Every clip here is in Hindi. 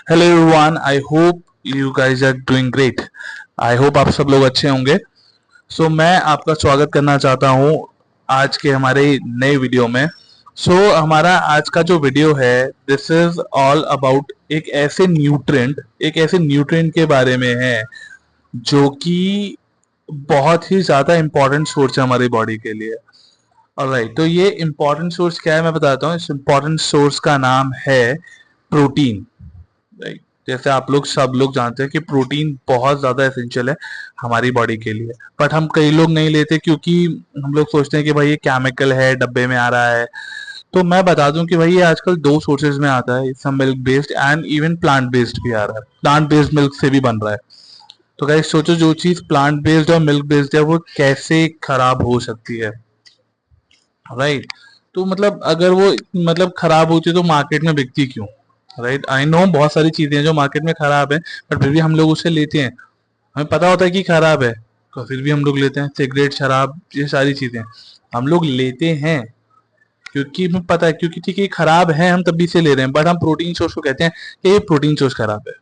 Hello everyone, I hope you guys are doing great. I hope आप सब लोग अच्छे होंगे। मैं आपका स्वागत करना चाहता हूँ आज के हमारे नए वीडियो में। हमारा आज का जो वीडियो है, दिस इज ऑल अबाउट एक ऐसे न्यूट्रिएंट के बारे में है जो कि बहुत ही ज़्यादा इम्पोर्टेंट सोर्स है हमारी बॉडी के लिए। ऑलराइट, तो ये इम्पोर्टेंट सोर्स क्या है मैं बताता हूँ। इस इम्पोर्टेंट सोर्स का नाम है प्रोटीन। राइट, जैसे आप लोग सब लोग जानते हैं कि प्रोटीन बहुत ज़्यादा एसेंशियल है हमारी बॉडी के लिए, बट हम कई लोग नहीं लेते क्योंकि हम लोग सोचते हैं कि भाई ये केमिकल है, डब्बे में आ रहा है। तो मैं बता दूं कि भाई ये आजकल दो सोर्सेज में आता है, सब milk based and even plant based भी आ रहा है, प्लांट बेस्ड मिल्क से भी बन रहा है। तो गाइस सोचो, जो चीज़ प्लांट बेस्ड और मिल्क बेस्ड है वो कैसे खराब हो सकती है। राइट, तो मतलब अगर वो मतलब खराब होती तो मार्केट में बिकती क्यों। राइट, आई नो बहुत सारी चीजें हैं जो मार्केट में खराब है, बट फिर भी हम लोग उसे लेते हैं। हमें पता होता है कि खराब है, तो फिर भी हम लोग लेते हैं। सिगरेट, शराब, ये सारी चीजें हम लोग लेते हैं क्योंकि हमें पता है, क्योंकि ठीक है खराब है, हम तभी से ले रहे हैं। बट हम प्रोटीन सोर्स को कहते हैं कि ये प्रोटीन सोर्स खराब है।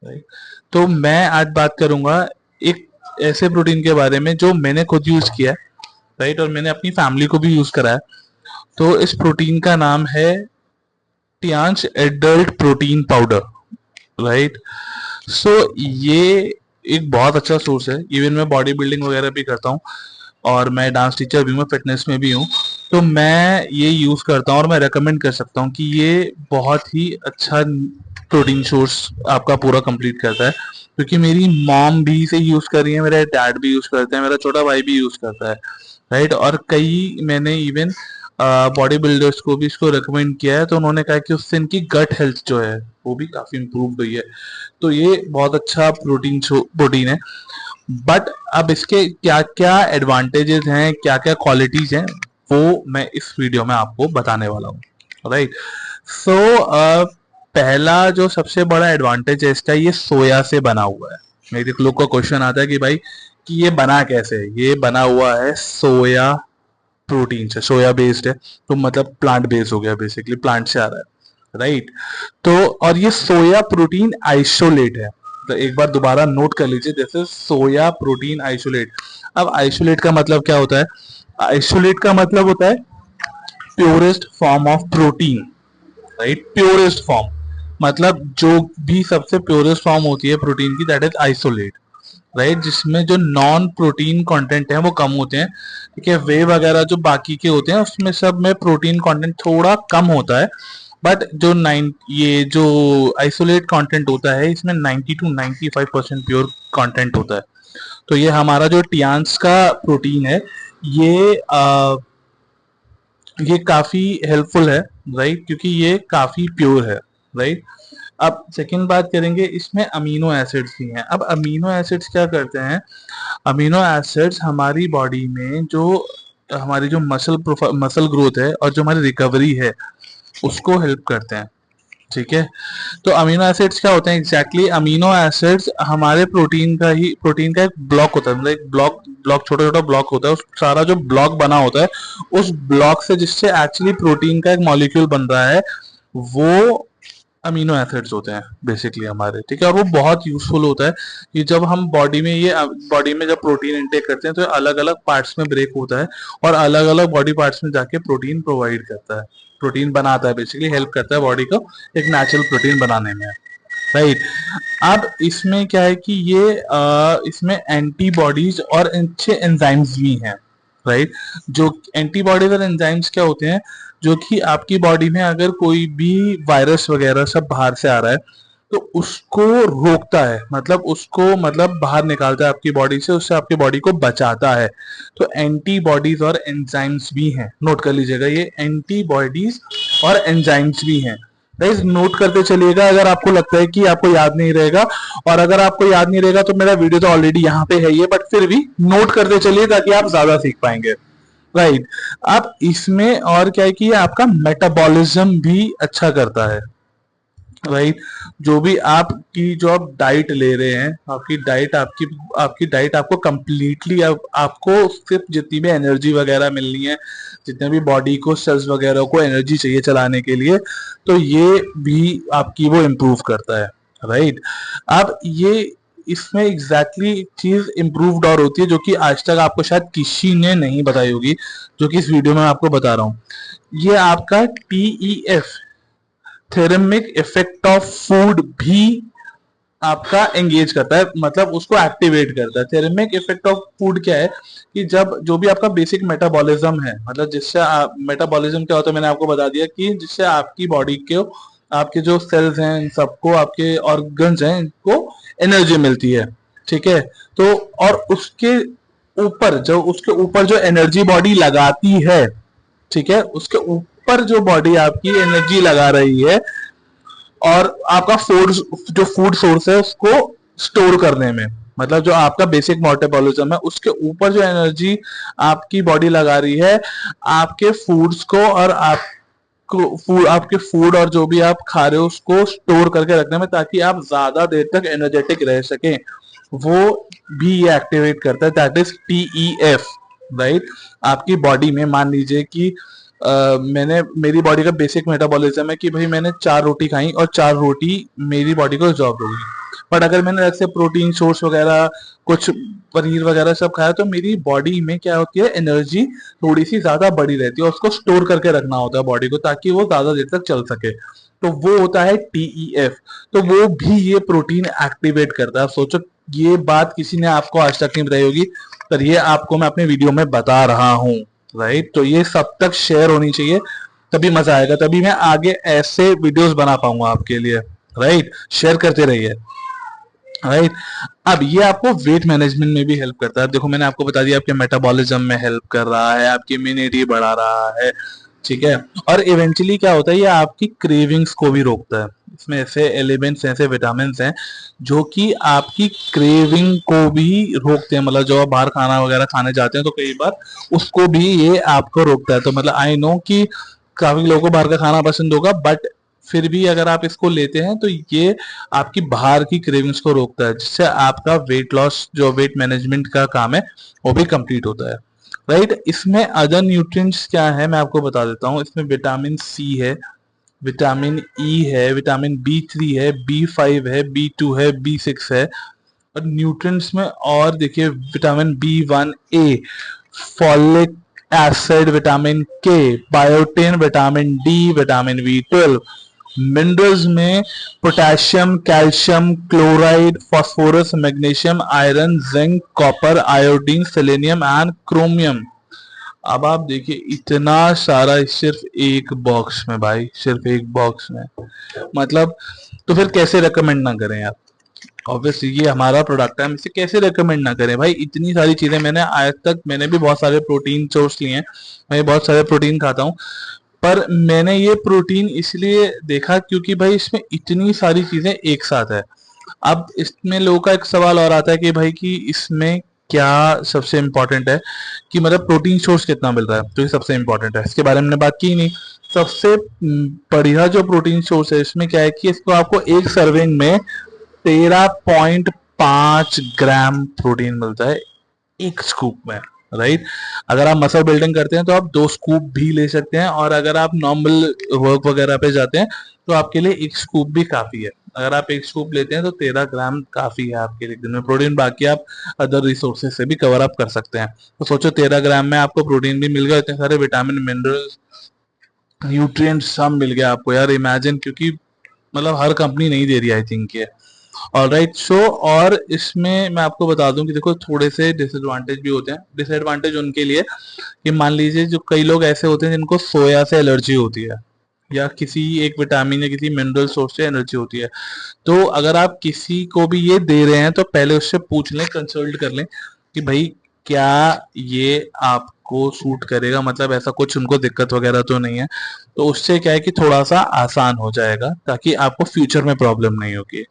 राइट, तो मैं आज बात करूंगा एक ऐसे प्रोटीन के बारे में जो मैंने खुद यूज किया है। राइट, और मैंने अपनी फैमिली को भी यूज करा है। तो इस प्रोटीन का नाम है टियांश एडल्ट प्रोटीन पाउडर। राइट, ये एक बहुत अच्छा सोर्स है। इवन मैं बॉडी बिल्डिंग वगैरह भी करता हूँ और मैं डांस टीचर भी हूँ, फिटनेस में भी हूँ। तो मैं ये यूज़ करता हूँ और मैं रेकमेंड कर सकता हूँ कि ये बहुत ही अच्छा प्रोटीन सोर्स आपका पूरा कंप्लीट करता है। क्योंकि मेरी मॉम भी इसे यूज़ कर रही है, मेरे डैड भी यूज़ करते हैं, मेरा छोटा भाई भी यूज़ करता है। राइट, और कई मैंने इवन बॉडी बिल्डर्स को भी इसको रिकमेंड किया है, तो उन्होंने कहा कि उससे इनकी गट हेल्थ जो है वो भी काफ़ी इम्प्रूव हुई है। तो ये बहुत अच्छा प्रोटीन है। बट अब इसके क्या क्या एडवांटेजेस हैं, क्या क्या क्वालिटीज हैं, वो मैं इस वीडियो में आपको बताने वाला हूँ। राइट, सो पहला जो सबसे बड़ा एडवांटेज है इसका, ये सोया से बना हुआ है। मेरे लोग का क्वेश्चन आता है कि भाई कि ये बना कैसे है। ये बना हुआ है सोया प्रोटीन से, सोया बेस्ड है, तो मतलब प्लांट बेस्ड हो गया, बेसिकली प्लांट से आ रहा है। राइट, तो और ये सोया प्रोटीन आइसोलेट है। तो एक बार दोबारा नोट कर लीजिए, जैसे सोया प्रोटीन आइसोलेट। अब आइसोलेट का मतलब क्या होता है? आइसोलेट का मतलब होता है purest form of protein. Right, purest form मतलब जो भी सबसे प्योरेस्ट फॉर्म होती है प्रोटीन की, दैट इज आइसोलेट। राइट, जिसमें जो नॉन प्रोटीन कंटेंट है वो कम होते हैं। ठीक है, वे वगैरह जो बाकी के होते हैं उसमें सब में प्रोटीन कंटेंट थोड़ा कम होता है। बट जो ये जो आइसोलेट कंटेंट होता है इसमें 90 to 95% प्योर कंटेंट होता है। तो ये हमारा जो टियांस का प्रोटीन है, ये ये काफी हेल्पफुल है। राइट, क्योंकि ये काफी प्योर है। राइट, अब सेकंड बात करेंगे, इसमें अमीनो एसिड्स भी हैं। अब अमीनो एसिड्स क्या करते हैं? अमीनो एसिड्स हमारी बॉडी में जो हमारी जो मसल ग्रोथ है और जो हमारी रिकवरी है उसको हेल्प करते हैं। ठीक है, तो अमीनो एसिड्स क्या होते हैं एग्जैक्टली? अमीनो एसिड्स हमारे प्रोटीन का एक ब्लॉक होता है, मतलब एक ब्लॉक ब्लॉक छोटा छोटा ब्लॉक होता है। उस सारा जो ब्लॉक बना होता है उस ब्लॉक से, जिससे एक्चुअली प्रोटीन का एक मॉलिक्यूल बन रहा है, वो अमीनो एसिड्स होते हैं बेसिकली हमारे। ठीक है, और वो बहुत यूजफुल होता है कि जब हम बॉडी में जब प्रोटीन इनटेक करते हैं तो अलग अलग पार्ट्स में ब्रेक होता है और अलग अलग बॉडी पार्ट्स में जाके प्रोटीन प्रोवाइड करता है, प्रोटीन बनाता है, बेसिकली हेल्प करता है बॉडी को एक नेचुरल प्रोटीन बनाने में। राइट, अब इसमें क्या है कि इसमें एंटीबॉडीज और अच्छे एंजाइम्स भी हैं। राइट, जो एंटीबॉडीज और एंजाइम्स क्या होते हैं? जो कि आपकी बॉडी में अगर कोई भी वायरस वगैरह सब बाहर से आ रहा है तो उसको रोकता है, मतलब उसको मतलब बाहर निकालता है आपकी बॉडी से, उससे आपकी बॉडी को बचाता है। तो एंटीबॉडीज और एंजाइम्स भी हैं, नोट कर लीजिएगा, ये एंटीबॉडीज और एंजाइम्स भी हैं। गाइस नोट करते चलिएगा अगर आपको लगता है कि आपको याद नहीं रहेगा। और अगर आपको याद नहीं रहेगा तो मेरा वीडियो तो ऑलरेडी यहाँ पे है ये, बट फिर भी नोट करते चलिए ताकि आप ज्यादा सीख पाएंगे। राइट, अब इसमें और क्या है कि ये आपका मेटाबॉलिज्म भी अच्छा करता है। राइट, जो भी आपकी जो आप डाइट ले रहे हैं, आपकी डाइट आपको कंप्लीटली आपको सिर्फ जितनी भी एनर्जी वगैरह मिलनी है, जितने भी बॉडी को सेल्स वगैरह को एनर्जी चाहिए चलाने के लिए, तो ये भी आपकी वो इम्प्रूव करता है। राइट। अब ये इसमें एग्जैक्टली चीज इम्प्रूव्ड और होती है जो कि आज तक आपको शायद किसी ने नहीं बताई होगी, जो कि इस वीडियो में आपको बता रहा हूँ। ये आपका TEF, थेरेमिक इफेक्ट ऑफ फूड, भी आपका एंगेज करता है, मतलब उसको एक्टिवेट करता है। थेरेमिक इफेक्ट ऑफ फूड क्या है कि जब जो भी आपका बेसिक मेटाबॉलिज्म है, मतलब जिससे मेटाबॉलिज्म क्या होता है, मैंने आपको बता दिया कि जिससे आपकी बॉडी के आपके जो सेल्स हैं, इन सबको, आपके ऑर्गन्स हैं, इनको एनर्जी मिलती है। ठीक है। तो और उसके ऊपर जो एनर्जी बॉडी लगाती है, ठीक है, उसके ऊपर जो बॉडी आपकी एनर्जी लगा रही है, और आपका फूड सोर्स है उसको स्टोर करने में, मतलब जो आपका बेसिक मेटाबॉलिज्म है उसके ऊपर जो एनर्जी आपकी बॉडी लगा रही है, आपके फूड्स को और आपके फूड और जो भी आप खा रहे हो उसको स्टोर करके रखने में, ताकि आप ज्यादा देर तक एनर्जेटिक रह सकें, वो भी ये एक्टिवेट करता है। That is TEF, right. आपकी बॉडी में मान लीजिए कि मेरी बॉडी का बेसिक मेटाबॉलिज्म है कि भाई मैंने 4 रोटी खाई और 4 रोटी मेरी बॉडी को एब्जॉर्ब हो गई, बट अगर मैंने जैसे प्रोटीन सोर्स वगैरह, कुछ पनीर वगैरह सब खाया, तो मेरी बॉडी में क्या होती है, एनर्जी थोड़ी सी ज्यादा बड़ी रहती है, उसको स्टोर करके रखना होता है बॉडी को, ताकि वो ज्यादा देर तक चल सके। तो वो होता है TEF। तो वो भी ये प्रोटीन एक्टिवेट करता है। सोचो, ये बात किसी ने आपको आज तक नहीं बताई होगी, पर ये आपको मैं अपने वीडियो में बता रहा हूँ, राइट। तो ये सब तक शेयर होनी चाहिए, तभी मजा आएगा, तभी मैं आगे ऐसे वीडियोस बना पाऊंगा आपके लिए, राइट। शेयर करते रहिए, राइट। अब ये आपको वेट मैनेजमेंट में भी हेल्प करता है। देखो, मैंने आपको बता दिया, आपके मेटाबॉलिज्म में हेल्प कर रहा है, आपकी इम्यूनिटी बढ़ा रहा है, ठीक है। और इवेंचुअली क्या होता है, ये आपकी क्रेविंग्स को भी रोकता है। इसमें ऐसे एलिमेंट्स, ऐसे विटामिन हैं जो कि आपकी क्रेविंग को भी रोकते हैं, मतलब जो आप बाहर खाना वगैरह खाने जाते हैं तो कई बार उसको भी ये आपको रोकता है। तो मतलब आई नो कि काफी लोगों को बाहर का खाना पसंद होगा, बट फिर भी अगर आप इसको लेते हैं तो ये आपकी बाहर की क्रेविंग्स को रोकता है, जिससे आपका वेट लॉस, जो वेट मैनेजमेंट का काम है, वो भी कंप्लीट होता है, राइट। इसमें अदर न्यूट्रिएंट्स क्या है मैं आपको बता देता हूँ। इसमें विटामिन C है, विटामिन E है, विटामिन B3 है, B5 है, B2 है, B6 है। और न्यूट्रिएंट्स में और देखिए, vitamin B1A, folic acid, vitamin K, biotin, vitamin D, vitamin B12। Minerals में potassium, calcium, chloride, phosphorus, magnesium, iron, zinc, copper, iodine, selenium and chromium. अब आप देखिए, इतना सारा सिर्फ एक बॉक्स में भाई, सिर्फ एक बॉक्स में, मतलब तो फिर कैसे रेकमेंड ना करें आप। ऑब्वियसली ये हमारा प्रोडक्ट है, हम इसे कैसे रेकमेंड ना करें भाई। इतनी सारी चीजें मैंने आज तक, मैंने भी बहुत सारे प्रोटीन सोर्स लिए हैं, मैं बहुत सारे प्रोटीन खाता हूँ, पर मैंने ये प्रोटीन इसलिए देखा क्योंकि भाई इसमें इतनी सारी चीजें एक साथ है। अब इसमें लोगों का एक सवाल और आता है कि भाई कि इसमें क्या सबसे इम्पोर्टेंट है, कि मतलब प्रोटीन सोर्स कितना मिल रहा है, तो ये सबसे इम्पोर्टेंट है, इसके बारे में हमने बात की ही नहीं। सबसे बढ़िया जो प्रोटीन सोर्स है इसमें क्या है कि इसको आपको एक सर्विंग में 13.5 ग्राम प्रोटीन मिलता है, एक स्कूप में, राइट। अगर आप मसल बिल्डिंग करते हैं तो आप 2 स्कूप भी ले सकते हैं, और अगर आप नॉर्मल वर्क वगैरह पे जाते हैं तो आपके लिए एक स्कूप भी काफी है। अगर आप एक स्कूप लेते हैं तो 13 ग्राम काफी है आपके लिए दिन में प्रोटीन, बाकी आप अदर रिसोर्सेज से भी कवर अप कर सकते हैं। तो सोचो, 13 ग्राम में आपको प्रोटीन भी मिल गया, इतने सारे विटामिन, मिनरल्स, न्यूट्रिएंट्स सब मिल गया आपको यार, इमेजिन। क्योंकि मतलब हर कंपनी नहीं दे रही, आई थिंक ये। ऑलराइट, सो और इसमें मैं आपको बता दूं कि देखो, थोड़े से डिसएडवांटेज भी होते हैं। डिसएडवांटेज उनके लिए कि मान लीजिए जो कई लोग ऐसे होते हैं जिनको सोया से एलर्जी होती है, या किसी एक विटामिन या किसी मिनरल सोर्स से एनर्जी होती है, तो अगर आप किसी को भी ये दे रहे हैं तो पहले उससे पूछ लें, कंसल्ट कर लें कि भाई क्या ये आपको सूट करेगा, मतलब ऐसा कुछ उनको दिक्कत वगैरह तो नहीं है। तो उससे क्या है कि थोड़ा सा आसान हो जाएगा, ताकि आपको फ्यूचर में प्रॉब्लम नहीं होगी,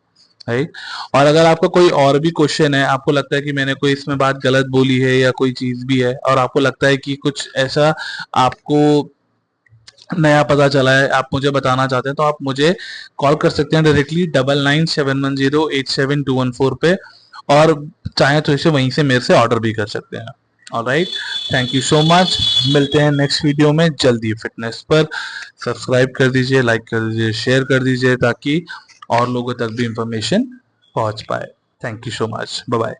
राइट। और अगर आपका कोई और भी क्वेश्चन है, आपको लगता है कि मैंने कोई इसमें बात गलत बोली है या कोई चीज भी है, और आपको लगता है कि कुछ ऐसा आपको नया पता चला है, आप मुझे बताना चाहते हैं, तो आप मुझे कॉल कर सकते हैं डायरेक्टली 9971087214 पे, और चाहे तो इसे वहीं से मेरे से ऑर्डर भी कर सकते हैं। Alright, thank you so much. मिलते हैं नेक्स्ट वीडियो में जल्दी फिटनेस पर। सब्सक्राइब कर दीजिए, लाइक कर दीजिए, शेयर कर दीजिए, ताकि और लोगों तक भी इंफॉर्मेशन पहुंच पाए। Thank you so much, bye bye.